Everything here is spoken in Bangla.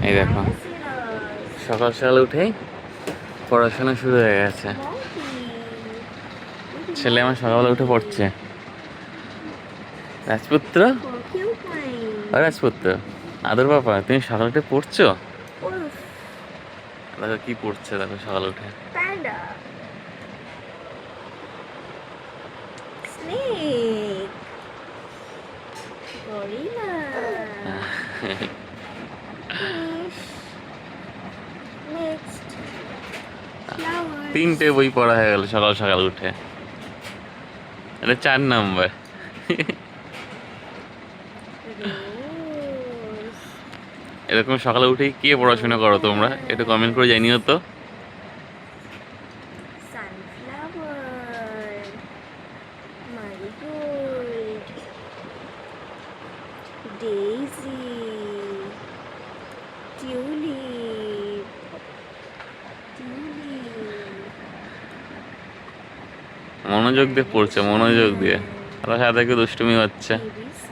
এই দেখো, সকাল সকাল উঠেই পড়াশোনা শুরু হয়ে গেছে। ছেলে আমার সকালবেলা উঠে পড়ছে। রাজপুত্র, ও রাজপুত্র, আদর বাবা, তুমি সকাল উঠে পড়ছো? দেখো কি পড়ছে, দেখো সকাল উঠে। তিনটে বই পড়া হয়ে গেল সকাল সকাল উঠে। এটা 4 নম্বর। এরকম সকালে উঠেই কে পড়াশোনা করো তোমরা? একটু কমেন্ট করে জানিও তো। Daisy, tulip, মনোযোগ দিয়ে পড়ছে, মনোযোগ দিয়ে। ওরা সাথে একটু দুষ্টুমি হচ্ছে। ABC,